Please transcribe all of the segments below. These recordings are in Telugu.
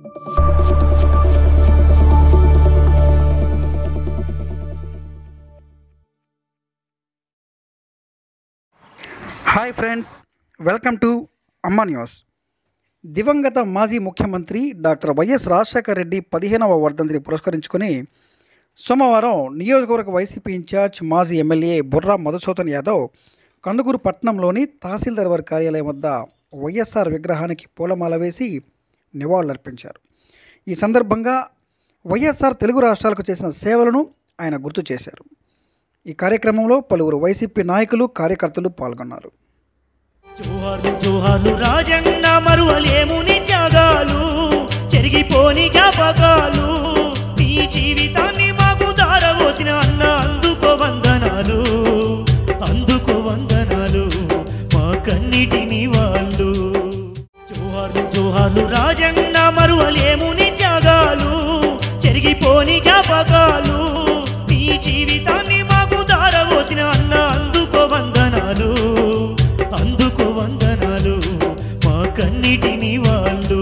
హాయ్ ఫ్రెండ్స్, వెల్కమ్ టు అమ్మా న్యూస్. దివంగత మాజీ ముఖ్యమంత్రి డాక్టర్ వైఎస్ రాజశేఖర రెడ్డి 15వ వర్ధంతిని పురస్కరించుకొని సోమవారం నియోజకవర్గ వైసీపీ ఇన్ఛార్జ్ మాజీ ఎమ్మెల్యే బుర్రా మధుసూదన్ యాదవ్ కందుకూరు పట్టణంలోని తహసీల్దార్ వారి కార్యాలయం వద్ద వైఎస్ఆర్ విగ్రహానికి పూలమాల వేసి నివాళులర్పించారు. ఈ సందర్భంగా వైఎస్ఆర్ తెలుగు రాష్ట్రాలకు చేసిన సేవలను ఆయన గుర్తు చేశారు. ఈ కార్యక్రమంలో పలువురు వైసీపీ నాయకులు, కార్యకర్తలు పాల్గొన్నారు. జోహార్లు జోహార్లు రాజన్న, మరువలేముని త్యాగాలు, చెరిగిపోని జ్ఞాపకాలు, నీ జీవితాన్ని మాకు దారవోసిన అన్న, అందుకో వందనాలు, అందుకో వందనాలు, మా కన్నిటిని వాళ్ళు. జోహార్లు జోహార్లు రాజన్న, మరువలేముని త్యాగాలు, చెరిగిపోని జ్ఞాపకాలు, నీ జీవితాన్ని మాకు దారవోసిన అన్న, అందుకో వందనాలు, అందుకో వందనాలు, మా కన్నిటిని వాళ్ళు.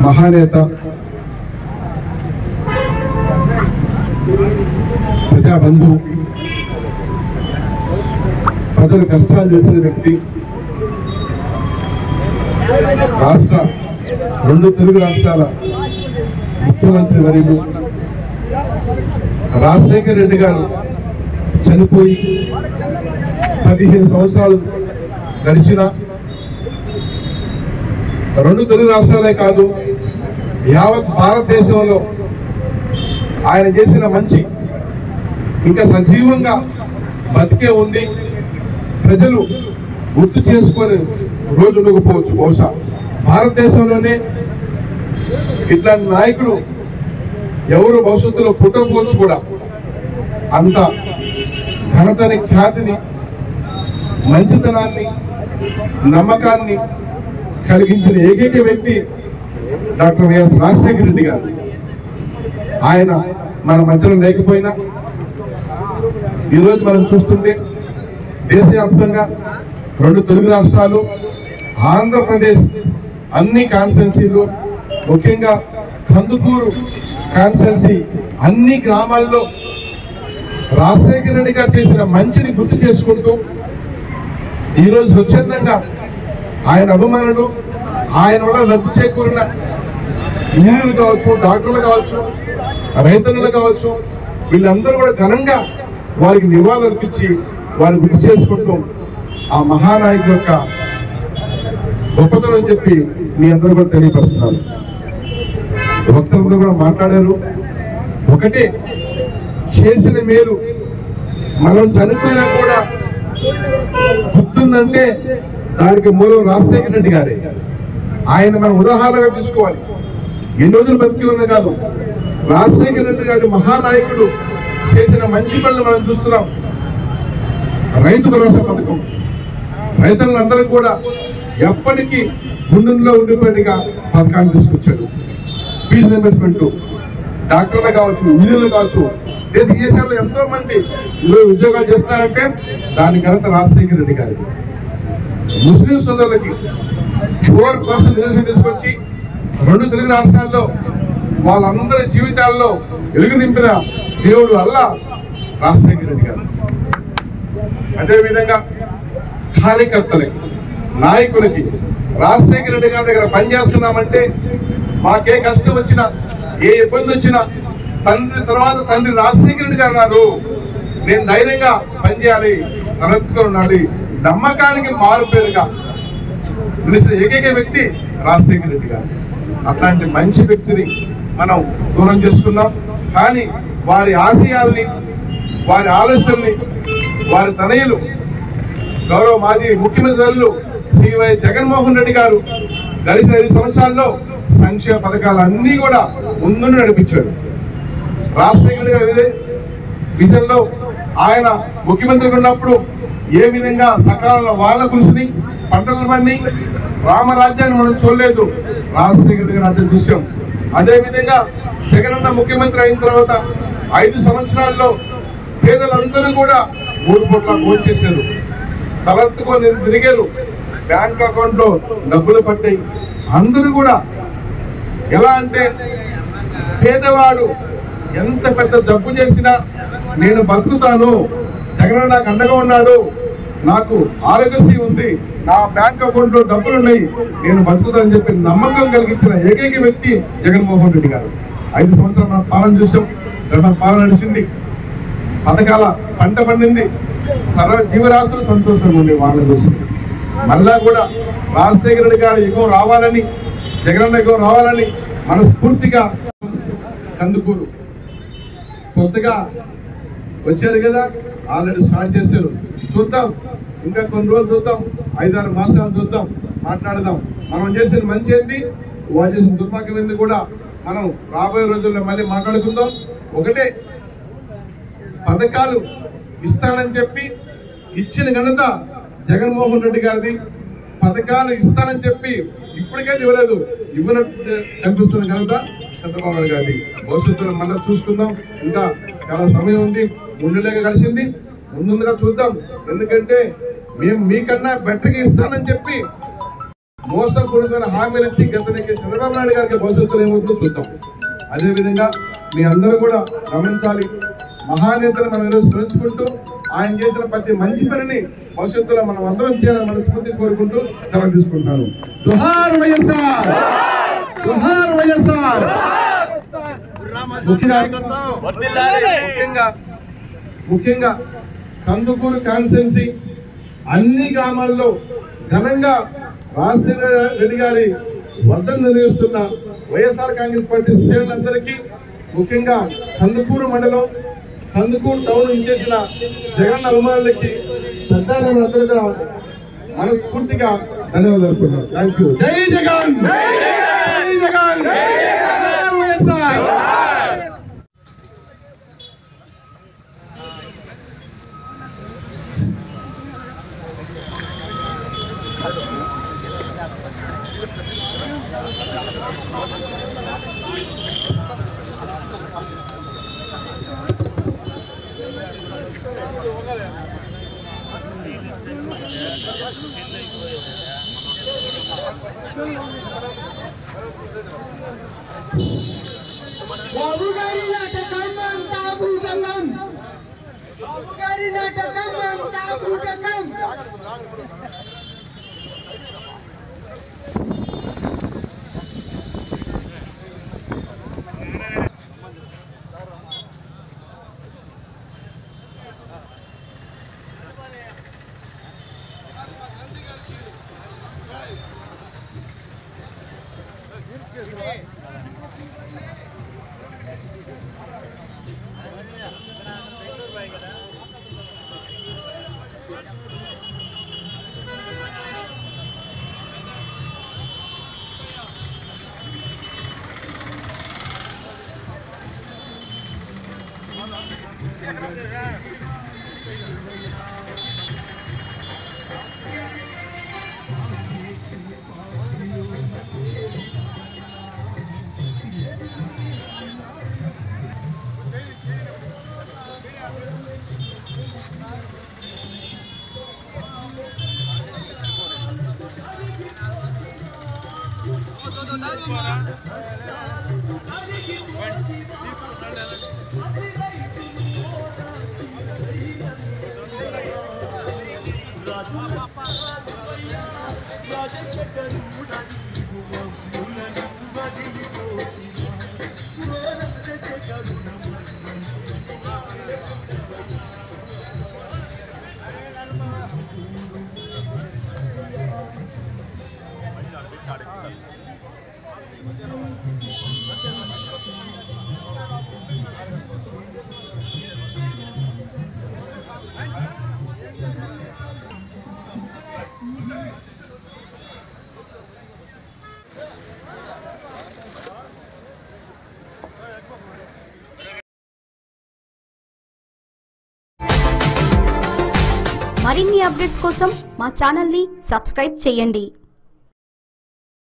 మహానేత, ప్రజాబంధు, ప్రజల కష్టాలు తెలిసిన వ్యక్తి, రెండు తెలుగు రాష్ట్రాల ముఖ్యమంత్రి వర్యులు రాజశేఖర రెడ్డి గారు చనిపోయి 15 సంవత్సరాలు గడిచిన రెండు తెలుగు రాష్ట్రాలే కాదు, యావత్ భారతదేశంలో ఆయన చేసిన మంచి ఇంకా సజీవంగా బతికే ఉంది. ప్రజలు గుర్తు చేసుకొని రోజు ఉండకపోవచ్చు, బహుశా భారతదేశంలోనే ఇట్లాంటి నాయకుడు ఎవరు భవిష్యత్తులో పుట్టకపోవచ్చు కూడా. అంత ఘనతని, ఖ్యాతిని, మంచితనాన్ని, నమ్మకాన్ని కలిగించిన ఏకైక వ్యక్తి డాక్టర్ వైఎస్ రాజశేఖర రెడ్డి గారు. ఆయన మన మధ్యలో లేకపోయినా ఈరోజు మనం చూస్తుంటే దేశవ్యాప్తంగా రెండు తెలుగు రాష్ట్రాలు, ఆంధ్రప్రదేశ్ అన్ని కాన్స్టిట్యున్సీలు, ముఖ్యంగా కందుకూరు కాన్స్టిట్యున్సీ అన్ని గ్రామాల్లో రాజశేఖర రెడ్డి గారు చేసిన మంచిని గుర్తు చేసుకుంటూ ఈరోజు స్వచ్ఛందంగా ఆయన అభిమానులు, ఆయన వల్ల లబ్ధి చేకూరిన ఇంజనీర్లు కావచ్చు, డాక్టర్లు కావచ్చు, రైతన్నులు కావచ్చు, వీళ్ళందరూ కూడా ఘనంగా వారికి నివాళులు అర్పించి వారిని గుర్తు చేసుకుంటూ ఆ మహానాయకుడు యొక్క గొప్పతనం చెప్పి మీ అందరూ కూడా తెలియపరుస్తున్నారు. భక్తులందరూ కూడా మాట్లాడారు. ఒకటే, చేసిన మేలు మనం చనిపోయినా కూడా గుర్తుందంటే దానికి మూలం రాజశేఖర రెడ్డి గారే. ఆయన మనం ఉదాహరణగా తీసుకోవాలి. ఎన్ని రోజులు బతికి ఉన్న కాదు, రాజశేఖర రెడ్డి గారి మహానాయకుడు చేసిన మంచి పనులు మనం చూస్తున్నాం. రైతు భరోసా పథకం రైతులందరూ కూడా ఎప్పటికీ గుండెల్లో ఉండిపోయినగా పథకాన్ని తీసుకొచ్చాడు. ఫీజు రియంబర్స్మెంట్, డాక్టర్లు కావచ్చు, ఇంజనీర్లు కావచ్చు, దేశ దేశాల్లో ఎంతో మంది ఉద్యోగాలు చేస్తున్నారంటే దాని ఘనత రాజశేఖర రెడ్డి గారి. ముస్లిం సోదరులకి 4% రిజర్వేషన్ తీసుకొచ్చి రెండు తెలుగు రాష్ట్రాల్లో వాళ్ళందరి జీవితాల్లో వెలుగు నింపిన దేవుడు అల్లా రాజశేఖర రెడ్డి గారు. అదేవిధంగా కార్యకర్తలకి, నాయకులకి రాజశేఖర రెడ్డి గారి దగ్గర పనిచేస్తున్నామంటే మాకే కష్టం వచ్చినా, ఏ ఇబ్బంది వచ్చినా తండ్రి తర్వాత తండ్రి రాజశేఖర రెడ్డి గారు అన్నారు, నేను ధైర్యంగా పనిచేయాలి, తలెత్తుకొని ఉండాలి, నమ్మకానికి మారుపేరుగా నిలిచిన ఏకైక వ్యక్తి రాజశేఖర రెడ్డి గారు. అట్లాంటి మంచి వ్యక్తిని మనం దూరం చేసుకున్నాం. కానీ వారి ఆశయాల్ని, వారి ఆలోచనల్ని వారి తనయులు గౌరవ మాజీ ముఖ్యమంత్రులు శ్రీ వైఎస్ జగన్మోహన్ రెడ్డి గారు గడిచిన 5 సంవత్సరాల్లో సంక్షేమ పథకాలన్నీ కూడా ముందు నడిపించారు. రాజశేఖర గారి విషయంలో ఆయన ముఖ్యమంత్రిగా ఉన్నప్పుడు ఏ విధంగా సకాలంలో వాళ్ళ కృషిని, పంటలు పండి రామరాజ్యాన్ని మనం చూడలేదు, రాజశేఖర గారి రాజ్యం చూసాం. అదేవిధంగా జగనన్న ముఖ్యమంత్రి అయిన తర్వాత 5 సంవత్సరాల్లో పేదలందరూ కూడా 3 కోట్ల భోంచేశారు, తలెత్తుకొని తిరిగారు, బ్యాంక్ అకౌంట్ లో డబ్బులు పట్టాయి. అందరూ కూడా ఎలా అంటే పేదవాడు ఎంత పెద్ద జబ్బు చేసినా నేను బతుకుతాను, జగన్ నాకు అండగా ఉన్నాడు, నాకు ఆరోగ్యశ్రీ ఉంది, నా బ్యాంక్ అకౌంట్ లో డబ్బులు ఉన్నాయి, నేను బతుకుతానని చెప్పి నమ్మకం కలిగించిన ఏకైక వ్యక్తి జగన్మోహన్ రెడ్డి గారు. 5 సంవత్సరాలు మన పాలన చూసాం, పాలన నడిచింది, పథకాల పంట పండింది, సర్వ జీవరాశులు సంతోషంగా ఉంది వాళ్ళని చూసి. మళ్ళా కూడా రాజశేఖర రెడ్డి గారు యుగం రావాలని, జగనన్న యుగం రావాలని మనస్ఫూర్తిగా కందుకూరు కొత్తగా వచ్చారు కదా, ఆల్రెడీ స్టార్ట్ చేశారు. చూద్దాం, ఇంకా కొన్ని రోజులు చూద్దాం, 5-6 మాసాలు చూద్దాం, మాట్లాడదాం. మనం చేసిన మంచి ఏంటి, వాళ్ళు చేసిన దుర్మార్గం ఏంటి కూడా మనం రాబోయే రోజుల్లో మళ్ళీ మాట్లాడుకుందాం. ఒకటే, పథకాలు ఇస్తానని చెప్పి ఇచ్చిన ఘనత జగన్మోహన్ రెడ్డి గారిది. పథకాలు ఇస్తానని చెప్పి ఇప్పటికైతే ఇవ్వలేదు, ఇవ్వనట్టు కనిపిస్తున్న ఘనత చంద్రబాబు నాయుడు గారిది. భవిష్యత్తులో మళ్ళీ చూసుకుందాం, ఇంకా చాలా సమయం ఉంది, 3 నెలలుగా గడిచింది, ముందుగా చూద్దాం. ఎందుకంటే మేము మీకన్నా బెటర్గా ఇస్తానని చెప్పి మోసపూరితమైన హామీలు ఇచ్చి గతనికి చంద్రబాబు నాయుడు గారికి భవిష్యత్తులో ఏమవుతుందో చూద్దాం. అదేవిధంగా మీ అందరూ కూడా గమనించాలి, మహానేతలు మనం ఈరోజు స్మరించుకుంటూ ఆయన చేసిన ప్రతి మంచి పనిని భవిష్యత్తులో మనం అందరం చేయాలని మనస్ఫూర్తి కోరుకుంటూ సెలవు తీసుకుంటాను. జోహార్ వైఎస్ఆర్, జోహార్ వైఎస్ఆర్. ముఖ్యంగా కందుకూరు కాన్స్టిట్యున్సీ అన్ని గ్రామాల్లో ఘనంగా రాజశేఖర రెడ్డి గారి వర్ధన నిర్వహిస్తున్న వైఎస్ఆర్ కాంగ్రెస్ పార్టీ శ్రేణులందరికీ, ముఖ్యంగా కందుకూరు మండలం, కందుకూరు టౌన్ ఇచ్చేసిన జగన్ అభిమానులకి పెద్దలందరూ కూడా మనస్ఫూర్తిగా ధన్యవాదాలు తెలుపుతున్నాను. Thank you. జై జగన్, జై జగన్, వైఎస్ఆర్. బాబు గారి నాటకం అంతా భూతకం, బాబు గారి నాటకం అంతా భూతకం. మరిన్ని అప్డేట్స్ కోసం మా ఛానల్ని సబ్స్క్రైబ్ చేయండి.